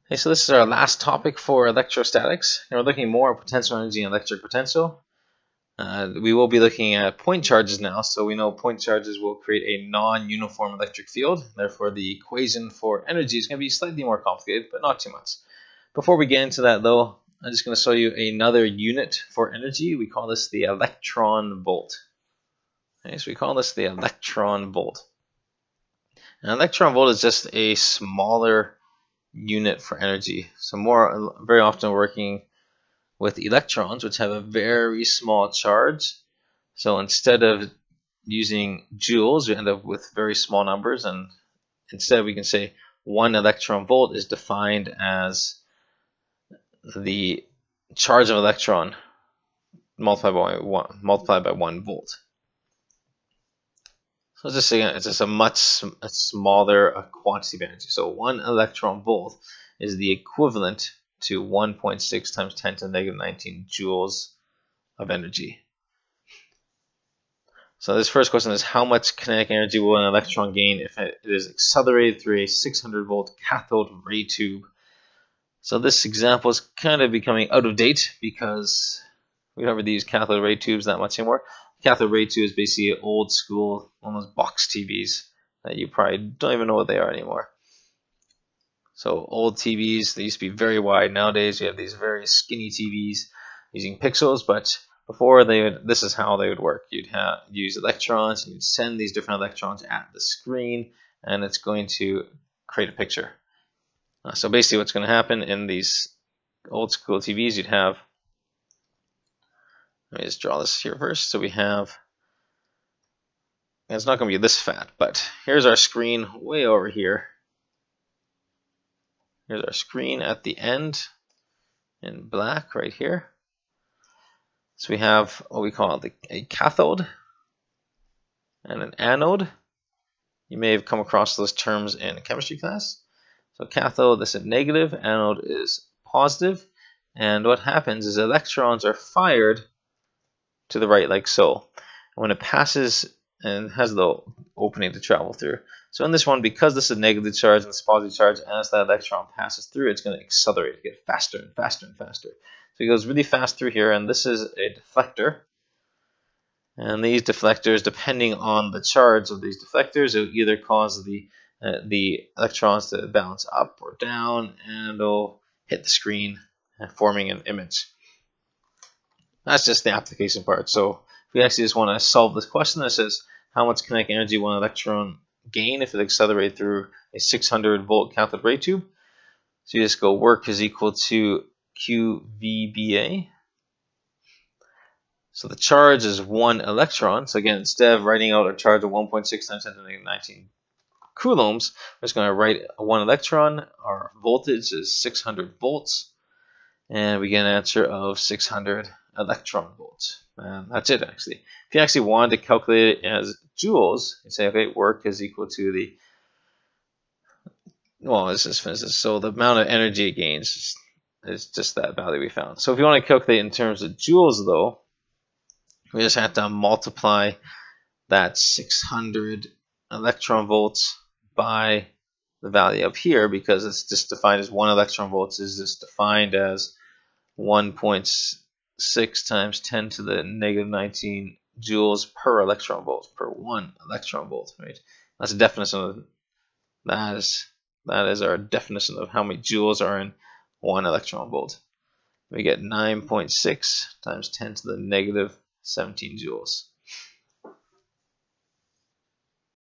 Okay, so this is our last topic for electrostatics. And we're looking more at potential energy and electric potential. We will be looking at point charges now, so we know point charges will create a non-uniform electric field. Therefore, the equation for energy is going to be slightly more complicated, but not too much. Before we get into that, though, I'm just going to show you another unit for energy. We call this the electron volt. Okay, so we call this the electron volt. An electron volt is just a smaller unit for energy. So very often working with electrons, which have a very small charge. So instead of using joules, we end up with very small numbers, and instead we can say 1 electron volt is defined as the charge of an electron multiplied by 1 volt. So just saying, it's just a much smaller quantity of energy. So 1 electron volt is the equivalent to 1.6 times 10 to the negative 19 joules of energy. So this first question is, how much kinetic energy will an electron gain if it is accelerated through a 600 volt cathode ray tube? So this example is kind of becoming out of date because we don't really use cathode ray tubes that much anymore. Cathode ray tube is basically an old school, one of those box TVs that you probably don't even know what they are anymore. So old TVs, they used to be very wide. Nowadays you have these very skinny TVs using pixels, but before this is how they would work. You'd use electrons, and you'd send these different electrons at the screen, and it's going to create a picture. So basically what's going to happen in these old school TVs, you'd have, let me just draw this here first. So we have, it's not going to be this fat, but here's our screen way over here. Here's our screen at the end in black right here. So we have what we call a cathode and an anode. You may have come across those terms in chemistry class. So cathode, this is negative, anode is positive, and what happens is electrons are fired to the right like so. When it passes and has the opening to travel through. So in this one, because this is a negative charge and this is positive charge, as that electron passes through, it's going to accelerate, get faster and faster and faster. So it goes really fast through here, and this is a deflector. And these deflectors, depending on the charge of these deflectors, it will either cause the electrons to bounce up or down, and it'll hit the screen, forming an image. That's just the application part. So if we actually just want to solve this question that says, how much kinetic energy will an electron gain if it accelerates through a 600 volt cathode ray tube? So you just go work is equal to QVBA. So the charge is 1 electron. So again, instead of writing out a charge of 1.6 times 10 to the negative 19 coulombs, we're just going to write 1 electron. Our voltage is 600 volts. And we get an answer of 600 electron volts. And that's it, actually. If you actually wanted to calculate it as joules, you say, okay, work is equal to the, well, this is physics. So the amount of energy it gains is just that value we found. So if you want to calculate in terms of joules, though, we just have to multiply that 600 electron volts by the value up here, because it's just defined as 1 electron volts is just defined as 1.6 times 10 to the negative 19 joules per electron volt, per 1 electron volt, right? That's a definition of, that is our definition of how many joules are in 1 electron volt. We get 9.6 times 10 to the negative 17 joules.